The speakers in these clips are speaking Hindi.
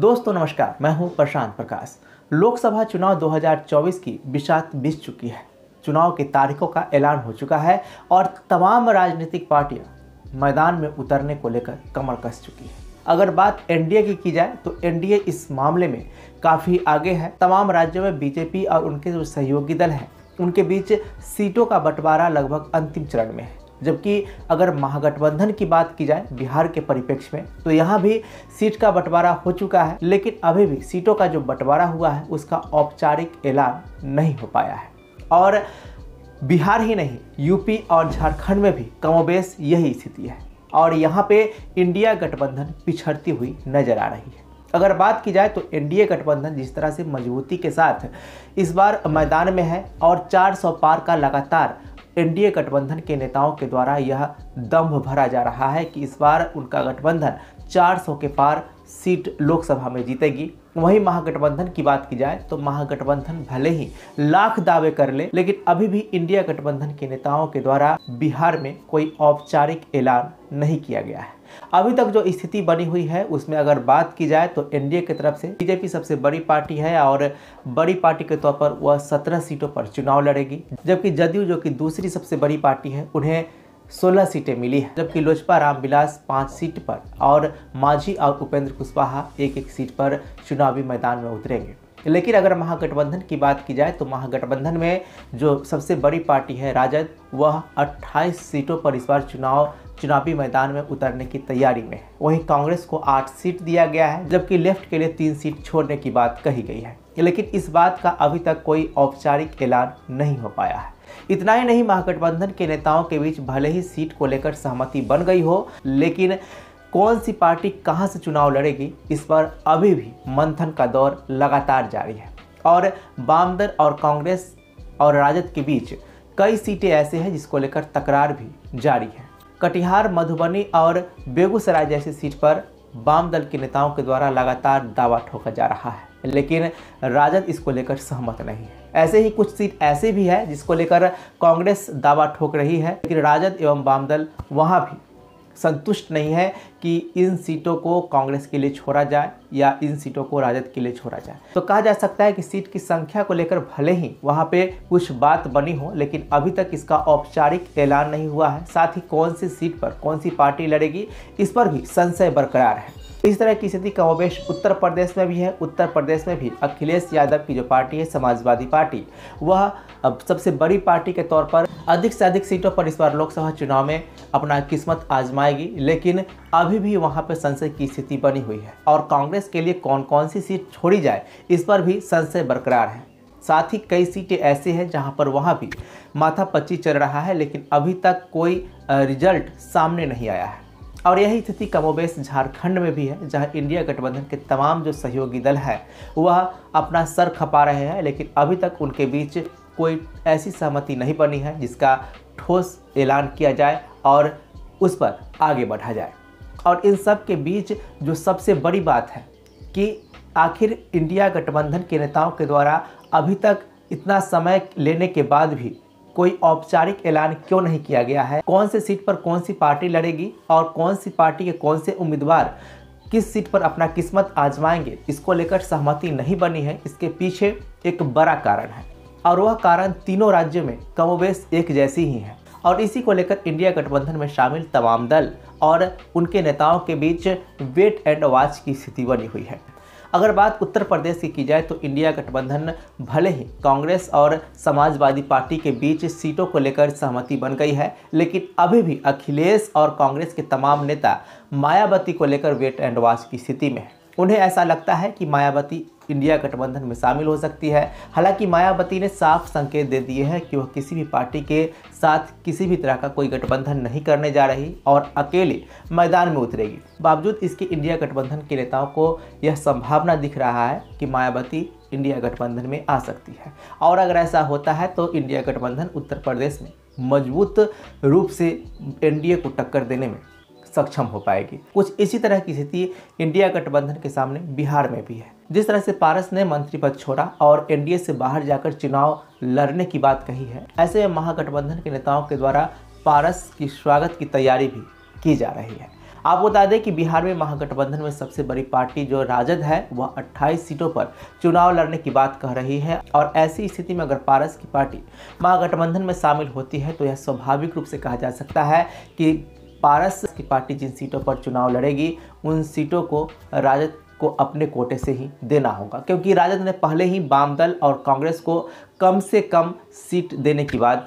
दोस्तों नमस्कार, मैं हूं प्रशांत प्रकाश। लोकसभा चुनाव 2024 की बिसात बीत चुकी है। चुनाव की तारीखों का ऐलान हो चुका है और तमाम राजनीतिक पार्टियां मैदान में उतरने को लेकर कमर कस चुकी है। अगर बात एनडीए की जाए तो एनडीए इस मामले में काफ़ी आगे है। तमाम राज्यों में बीजेपी और उनके जो सहयोगी दल हैं उनके बीच सीटों का बंटवारा लगभग अंतिम चरण में है। जबकि अगर महागठबंधन की बात की जाए बिहार के परिप्रेक्ष्य में तो यहाँ भी सीट का बंटवारा हो चुका है, लेकिन अभी भी सीटों का जो बंटवारा हुआ है उसका औपचारिक ऐलान नहीं हो पाया है। और बिहार ही नहीं, यूपी और झारखंड में भी कमोबेश यही स्थिति है और यहाँ पे इंडिया गठबंधन पिछड़ती हुई नजर आ रही है। अगर बात की जाए तो एनडीए गठबंधन जिस तरह से मजबूती के साथ इस बार मैदान में है और 400 पार का लगातार एनडीए गठबंधन के नेताओं के द्वारा यह दंभ भरा जा रहा है कि इस बार उनका गठबंधन 400 के पार सीट लोकसभा में जीतेगी। वहीं महागठबंधन की बात की जाए तो महागठबंधन भले ही लाख दावे कर ले, लेकिन अभी भी इंडिया गठबंधन के नेताओं के द्वारा बिहार में कोई औपचारिक ऐलान नहीं किया गया है। अभी तक जो स्थिति बनी हुई है उसमें अगर बात की जाए तो एनडीए की तरफ से बीजेपी सबसे बड़ी पार्टी है और बड़ी पार्टी के तौर पर वह 17 सीटों पर चुनाव लड़ेगी, जबकि जदयू जो कि दूसरी सबसे बड़ी पार्टी है उन्हें 16 सीटें मिली है, जबकि लोजपा रामविलास 5 सीट पर और मांझी और उपेंद्र कुशवाहा एक सीट पर चुनावी मैदान में उतरेंगे। लेकिन अगर महागठबंधन की बात की जाए तो महागठबंधन में जो सबसे बड़ी पार्टी है राजद, वह 28 सीटों पर इस बार चुनावी मैदान में उतरने की तैयारी में है। वहीं कांग्रेस को 8 सीट दिया गया है, जबकि लेफ्ट के लिए 3 सीट छोड़ने की बात कही गई है। लेकिन इस बात का अभी तक कोई औपचारिक ऐलान नहीं हो पाया है। इतना ही नहीं, महागठबंधन के नेताओं के बीच भले ही सीट को लेकर सहमति बन गई हो, लेकिन कौन सी पार्टी कहां से चुनाव लड़ेगी इस पर अभी भी मंथन का दौर लगातार जारी है। और वामदल और कांग्रेस और राजद के बीच कई सीटें ऐसे हैं जिसको लेकर तकरार भी जारी है। कटिहार, मधुबनी और बेगूसराय जैसी सीट पर वाम दल के नेताओं के द्वारा लगातार दावा ठोका जा रहा है, लेकिन राजद इसको लेकर सहमत नहीं है। ऐसे ही कुछ सीट ऐसे भी है जिसको लेकर कांग्रेस दावा ठोक रही है, लेकिन राजद एवं वाम दल वहाँ भी संतुष्ट नहीं है कि इन सीटों को कांग्रेस के लिए छोड़ा जाए या इन सीटों को राजद के लिए छोड़ा जाए। तो कहा जा सकता है कि सीट की संख्या को लेकर भले ही वहां पे कुछ बात बनी हो, लेकिन अभी तक इसका औपचारिक ऐलान नहीं हुआ है। साथ ही कौन सी सीट पर कौन सी पार्टी लड़ेगी इस पर भी संशय बरकरार है। इस तरह की स्थिति कमोबेश उत्तर प्रदेश में भी है। उत्तर प्रदेश में भी अखिलेश यादव की जो पार्टी है समाजवादी पार्टी, वह अब सबसे बड़ी पार्टी के तौर पर अधिक से अधिक सीटों पर इस बार लोकसभा चुनाव में अपना किस्मत आजमाएगी, लेकिन अभी भी वहां पर संशय की स्थिति बनी हुई है। और कांग्रेस के लिए कौन कौन सी सीट छोड़ी जाए इस पर भी संशय बरकरार है। साथ ही कई सीटें ऐसी हैं जहां पर वहां भी माथापच्ची चल रहा है, लेकिन अभी तक कोई रिजल्ट सामने नहीं आया है। और यही स्थिति कमोबेश झारखंड में भी है, जहां इंडिया गठबंधन के तमाम जो सहयोगी दल हैं वह अपना सर खपा रहे हैं, लेकिन अभी तक उनके बीच कोई ऐसी सहमति नहीं बनी है जिसका ठोस ऐलान किया जाए और उस पर आगे बढ़ा जाए। और इन सब के बीच जो सबसे बड़ी बात है कि आखिर इंडिया गठबंधन के नेताओं के द्वारा अभी तक इतना समय लेने के बाद भी कोई औपचारिक ऐलान क्यों नहीं किया गया है। कौन से सीट पर कौन सी पार्टी लड़ेगी और कौन सी पार्टी के कौन से उम्मीदवार किस सीट पर अपना किस्मत आजमाएंगे, इसको लेकर सहमति नहीं बनी है। इसके पीछे एक बड़ा कारण है और वह कारण तीनों राज्यों में कमोबेश एक जैसी ही है। और इसी को लेकर इंडिया गठबंधन में शामिल तमाम दल और उनके नेताओं के बीच वेट एंड वॉच की स्थिति बनी हुई है। अगर बात उत्तर प्रदेश की जाए तो इंडिया गठबंधन भले ही कांग्रेस और समाजवादी पार्टी के बीच सीटों को लेकर सहमति बन गई है, लेकिन अभी भी अखिलेश और कांग्रेस के तमाम नेता मायावती को लेकर वेट एंड वॉच की स्थिति में है। उन्हें ऐसा लगता है कि मायावती इंडिया गठबंधन में शामिल हो सकती है। हालांकि मायावती ने साफ संकेत दे दिए हैं कि वह किसी भी पार्टी के साथ किसी भी तरह का कोई गठबंधन नहीं करने जा रही और अकेले मैदान में उतरेगी। बावजूद इसके इंडिया गठबंधन के नेताओं को यह संभावना दिख रहा है कि मायावती इंडिया गठबंधन में आ सकती है। और अगर ऐसा होता है तो इंडिया गठबंधन उत्तर प्रदेश में मजबूत रूप से एनडीए को टक्कर देने में सक्षम हो पाएगी। कुछ इसी तरह की स्थिति इंडिया गठबंधन के सामने बिहार में भी है। जिस तरह से पारस ने मंत्री पद छोड़ा और एनडीए से बाहर जाकर चुनाव लड़ने की बात कही है, ऐसे में महागठबंधन के नेताओं के द्वारा पारस की स्वागत की तैयारी भी की जा रही है। आपको बता दें कि बिहार में महागठबंधन में सबसे बड़ी पार्टी जो राजद है वह 28 सीटों पर चुनाव लड़ने की बात कह रही है। और ऐसी स्थिति में अगर पारस की पार्टी महागठबंधन में शामिल होती है तो यह स्वाभाविक रूप से कहा जा सकता है कि पारस की पार्टी जिन सीटों पर चुनाव लड़ेगी उन सीटों को राजद को अपने कोटे से ही देना होगा, क्योंकि राजद ने पहले ही वाम दल और कांग्रेस को कम से कम सीट देने की बात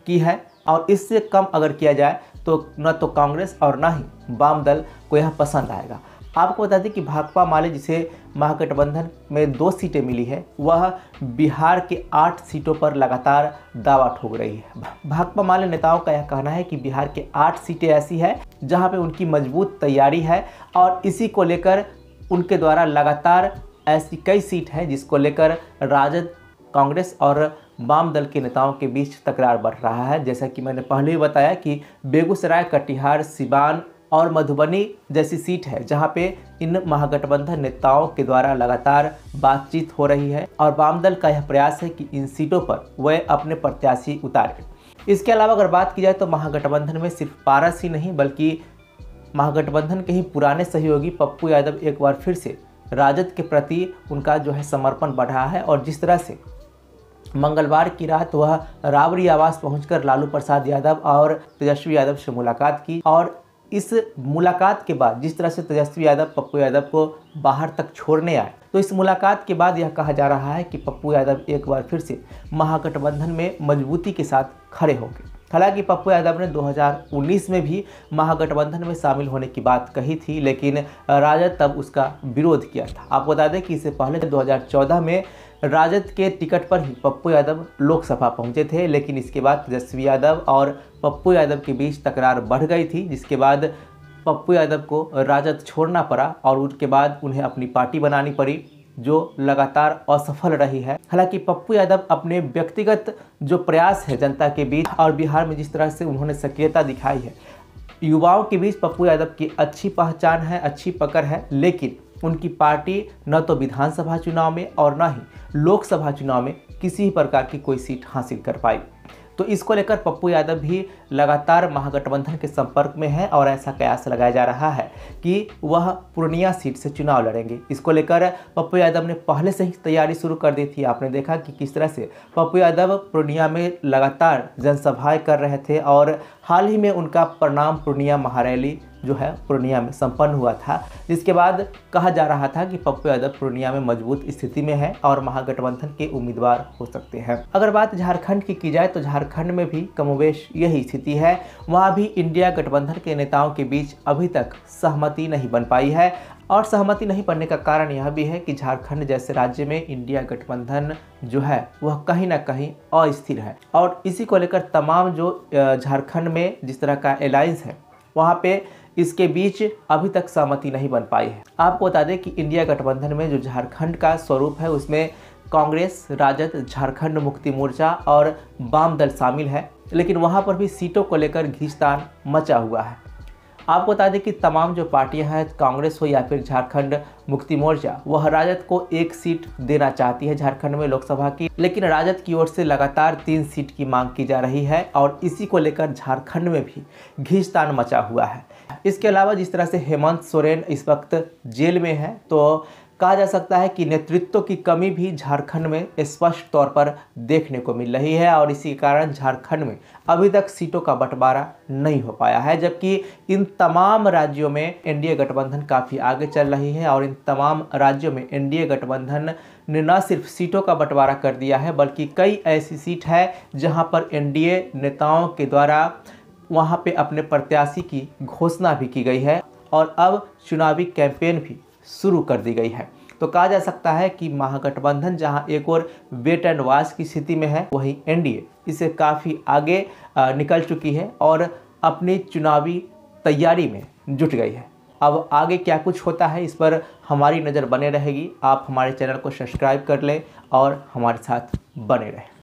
की है। और इससे कम अगर किया जाए तो न तो कांग्रेस और न ही वाम दल को यह पसंद आएगा। आपको बता दें कि भाकपा माले जिसे महागठबंधन में 2 सीटें मिली है वह बिहार के 8 सीटों पर लगातार दावा ठोक रही है। भाकपा माले नेताओं का यह कहना है कि बिहार के 8 सीटें ऐसी है जहां पे उनकी मजबूत तैयारी है और इसी को लेकर उनके द्वारा लगातार ऐसी कई सीट हैं जिसको लेकर राजद, कांग्रेस और वाम दल के नेताओं के बीच तकरार बढ़ रहा है। जैसा कि मैंने पहले ही बताया कि बेगूसराय, कटिहार, सिवान और मधुबनी जैसी सीट है जहां पे इन महागठबंधन नेताओं के द्वारा लगातार बातचीत हो रही है और वाम दल का यह प्रयास है कि इन सीटों पर वह अपने प्रत्याशी उतारे। इसके अलावा अगर बात की जाए तो महागठबंधन में सिर्फ पारस ही नहीं बल्कि महागठबंधन के ही पुराने सहयोगी पप्पू यादव एक बार फिर से राजद के प्रति उनका जो है समर्पण बढ़ा है। और जिस तरह से मंगलवार की रात वह राबड़ी आवास पहुंचकर लालू प्रसाद यादव और तेजस्वी यादव से मुलाकात की और इस मुलाकात के बाद जिस तरह से तेजस्वी यादव पप्पू यादव को बाहर तक छोड़ने आए, तो इस मुलाकात के बाद यह कहा जा रहा है कि पप्पू यादव एक बार फिर से महागठबंधन में मजबूती के साथ खड़े होंगे। हालांकि पप्पू यादव ने 2019 में भी महागठबंधन में शामिल होने की बात कही थी, लेकिन राजद तब उसका विरोध किया था। आपको बता दें कि इससे पहले 2014 में राजद के टिकट पर ही पप्पू यादव लोकसभा पहुंचे थे, लेकिन इसके बाद तेजस्वी यादव और पप्पू यादव के बीच तकरार बढ़ गई थी, जिसके बाद पप्पू यादव को राजद छोड़ना पड़ा और उसके बाद उन्हें अपनी पार्टी बनानी पड़ी जो लगातार असफल रही है। हालांकि पप्पू यादव अपने व्यक्तिगत जो प्रयास है जनता के बीच और बिहार में जिस तरह से उन्होंने सक्रियता दिखाई है, युवाओं के बीच पप्पू यादव की अच्छी पहचान है, अच्छी पकड़ है, लेकिन उनकी पार्टी न तो विधानसभा चुनाव में और न ही लोकसभा चुनाव में किसी भी प्रकार की कोई सीट हासिल कर पाई। तो इसको लेकर पप्पू यादव भी लगातार महागठबंधन के संपर्क में है और ऐसा कयास लगाया जा रहा है कि वह पूर्णिया सीट से चुनाव लड़ेंगे। इसको लेकर पप्पू यादव ने पहले से ही तैयारी शुरू कर दी थी। आपने देखा कि किस तरह से पप्पू यादव पूर्णिया में लगातार जनसभाएं कर रहे थे और हाल ही में उनका प्रणाम पूर्णिया महारैली जो है पूर्णिया में संपन्न हुआ था, जिसके बाद कहा जा रहा था कि पप्पू यादव पूर्णिया में मजबूत स्थिति में है और महागठबंधन के उम्मीदवार हो सकते हैं। अगर बात झारखंड की जाए तो झारखंड में भी कमोवेश यही स्थिति है। वहाँ भी इंडिया गठबंधन के नेताओं के बीच अभी तक सहमति नहीं बन पाई है और सहमति नहीं बनने का कारण यह भी है कि झारखंड जैसे राज्य में इंडिया गठबंधन जो है वह कहीं ना कहीं अस्थिर है और इसी को लेकर तमाम जो झारखंड में जिस तरह का अलायंस है वहाँ पे इसके बीच अभी तक सहमति नहीं बन पाई है। आपको बता दें कि इंडिया गठबंधन में जो झारखंड का स्वरूप है उसमें कांग्रेस, राजद, झारखंड मुक्ति मोर्चा और वाम दल शामिल है, लेकिन वहां पर भी सीटों को लेकर खींचतान मचा हुआ है। आपको बता दें कि तमाम जो पार्टियां हैं, कांग्रेस हो या फिर झारखंड मुक्ति मोर्चा, वह राजद को 1 सीट देना चाहती है झारखंड में लोकसभा की, लेकिन राजद की ओर से लगातार 3 सीट की मांग की जा रही है और इसी को लेकर झारखंड में भी खींचतान मचा हुआ है। इसके अलावा जिस तरह से हेमंत सोरेन इस वक्त जेल में है, तो कहा जा सकता है कि नेतृत्व की कमी भी झारखंड में स्पष्ट तौर पर देखने को मिल रही है और इसी कारण झारखंड में अभी तक सीटों का बंटवारा नहीं हो पाया है, जबकि इन तमाम राज्यों में एनडीए गठबंधन काफ़ी आगे चल रही है और इन तमाम राज्यों में एनडीए गठबंधन ने न सिर्फ सीटों का बंटवारा कर दिया है बल्कि कई ऐसी सीट है जहां पर एनडीए नेताओं के द्वारा वहां पे अपने प्रत्याशी की घोषणा भी की गई है और अब चुनावी कैंपेन भी शुरू कर दी गई है। तो कहा जा सकता है कि महागठबंधन जहां एक और वेट एंड वॉच की स्थिति में है, वहीं एनडीए इसे काफ़ी आगे निकल चुकी है और अपनी चुनावी तैयारी में जुट गई है। अब आगे क्या कुछ होता है इस पर हमारी नज़र बने रहेगी। आप हमारे चैनल को सब्सक्राइब कर लें और हमारे साथ बने रहें।